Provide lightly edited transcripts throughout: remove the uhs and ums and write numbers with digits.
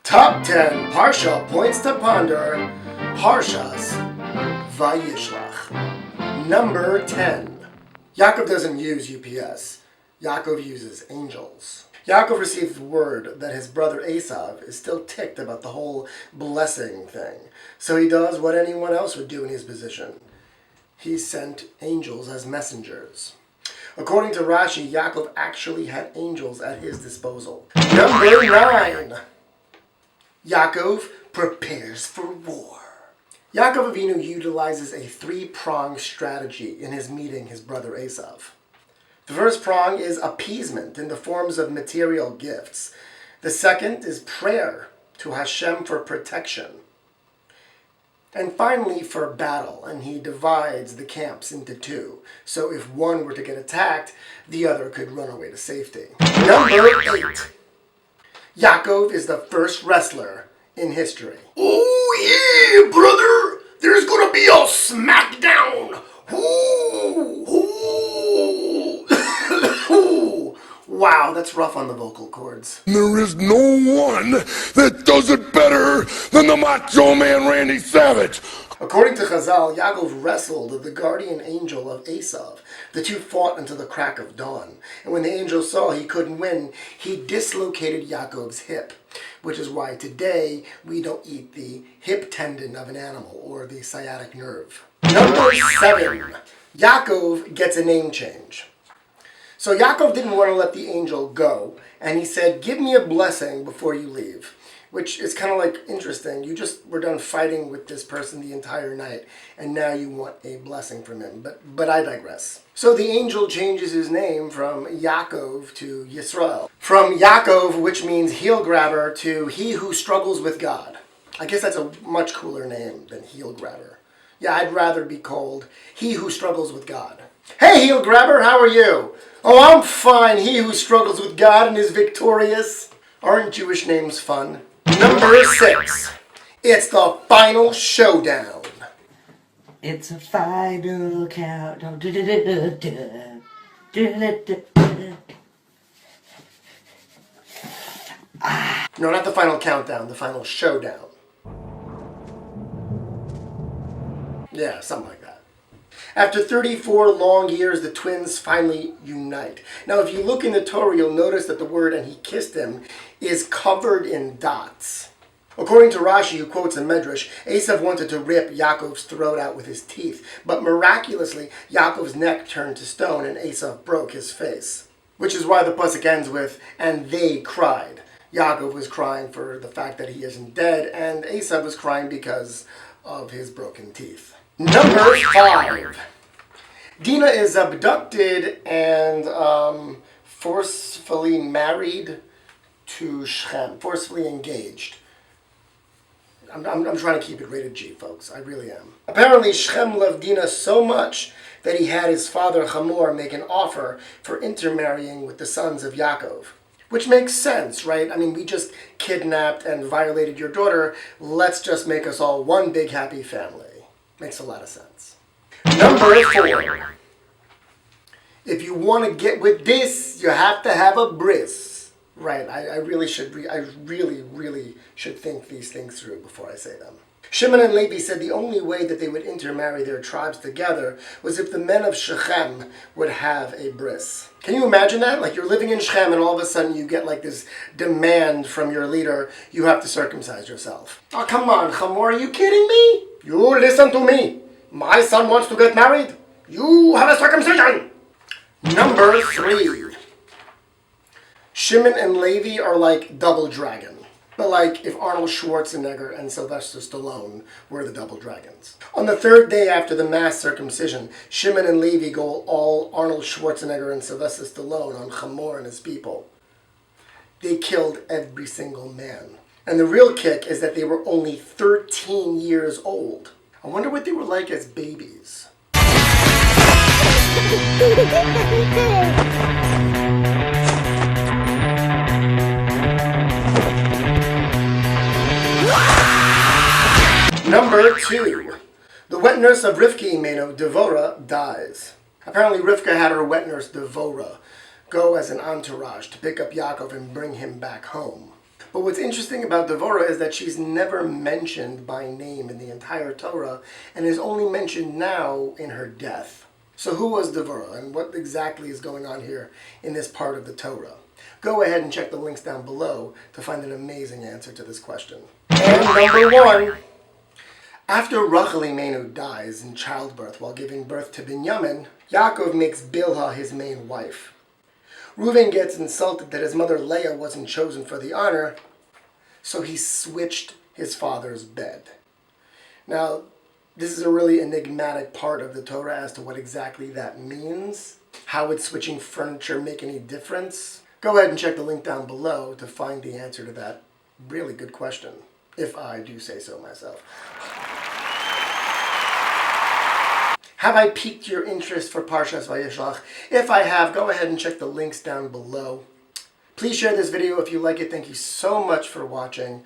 Top 10 parsha points to ponder. Parshat Vayishlach. Number 10. Yaakov doesn't use UPS. Yaakov uses angels. Yaakov received word that his brother Esav is still ticked about the whole blessing thing. So he does what anyone else would do in his position. He sent angels as messengers. According to Rashi, Yaakov actually had angels at his disposal. Number 9. Yaakov prepares for war. Yaakov Avinu utilizes a three-pronged strategy in his meeting his brother Esav. The first prong is appeasement in the forms of material gifts. The second is prayer to Hashem for protection. And finally, for battle, and he divides the camps into two. So if one were to get attacked, the other could run away to safety. Number 8. Yaakov is the first wrestler in history. Oh yeah, brother! There's gonna be a smackdown! Ooh, Ooh. Wow, that's rough on the vocal cords. There is no one that does it better than the Macho Man Randy Savage. According to Chazal, Yaakov wrestled the guardian angel of Esav. The two fought until the crack of dawn. And when the angel saw he couldn't win, he dislocated Yaakov's hip, which is why today we don't eat the hip tendon of an animal or the sciatic nerve. Number 7. Yaakov gets a name change. So Yaakov didn't want to let the angel go, and he said, "Give me a blessing before you leave." Which is kind of like interesting. You just were done fighting with this person the entire night, and now you want a blessing from him. But I digress. So the angel changes his name from Yaakov to Yisrael. From Yaakov, which means heel grabber, to he who struggles with God. I guess that's a much cooler name than heel grabber. Yeah, I'd rather be called he who struggles with God. Hey, heel grabber, how are you? Oh, I'm fine. He who struggles with God and is victorious. Aren't Jewish names fun? Number 6. It's the Final Showdown. It's a final countdown. No, not the Final Countdown, the Final Showdown. Yeah, something like that. After 34 long years, the twins finally unite. Now, if you look in the Torah, you'll notice that the word, "and he kissed him," is covered in dots. According to Rashi, who quotes a medrash, Esav wanted to rip Yaakov's throat out with his teeth, but miraculously, Yaakov's neck turned to stone and Esav broke his face. Which is why the pasuk ends with, "and they cried." Yaakov was crying for the fact that he isn't dead, and Esav was crying because of his broken teeth. Number 5. Deena is abducted and forcefully married to Shem, forcefully engaged. I'm trying to keep it rated G, folks. I really am. Apparently, Shem loved Deena so much that he had his father Hamor make an offer for intermarrying with the sons of Yaakov. Which makes sense, right? I mean, we just kidnapped and violated your daughter. Let's just make us all one big happy family. Makes a lot of sense. Number 4. If you want to get with this, you have to have a bris. Right, I really should think these things through before I say them. Shimon and Levi said the only way that they would intermarry their tribes together was if the men of Shechem would have a bris. Can you imagine that? Like you're living in Shechem and all of a sudden you get like this demand from your leader, you have to circumcise yourself. Oh, come on, Hamor, are you kidding me? You listen to me. My son wants to get married. You have a circumcision. Number 3. Shimon and Levi are like Double Dragon. But like if Arnold Schwarzenegger and Sylvester Stallone were the Double Dragons. On the 3rd day after the mass circumcision, Shimon and Levi go all Arnold Schwarzenegger and Sylvester Stallone on Hamor and his people. They killed every single man. And the real kick is that they were only 13 years old. I wonder what they were like as babies. Number 2. The wet nurse of Rivka Imenu, Devorah, dies. Apparently Rivka had her wet nurse Devorah go as an entourage to pick up Yaakov and bring him back home. But what's interesting about Devorah is that she's never mentioned by name in the entire Torah and is only mentioned now in her death. So who was Devorah and what exactly is going on here in this part of the Torah? Go ahead and check the links down below to find an amazing answer to this question. And number one. After Rachel Imenu dies in childbirth while giving birth to Binyamin, Yaakov makes Bilhah his main wife. Reuven gets insulted that his mother Leah wasn't chosen for the honor, so he switched his father's bed. Now, this is a really enigmatic part of the Torah as to what exactly that means. How would switching furniture make any difference? Go ahead and check the link down below to find the answer to that really good question, if I do say so myself. Have I piqued your interest for Parshat Vayishlach? If I have, go ahead and check the links down below. Please share this video if you like it. Thank you so much for watching.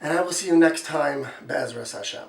And I will see you next time, Be'ezras Hashem.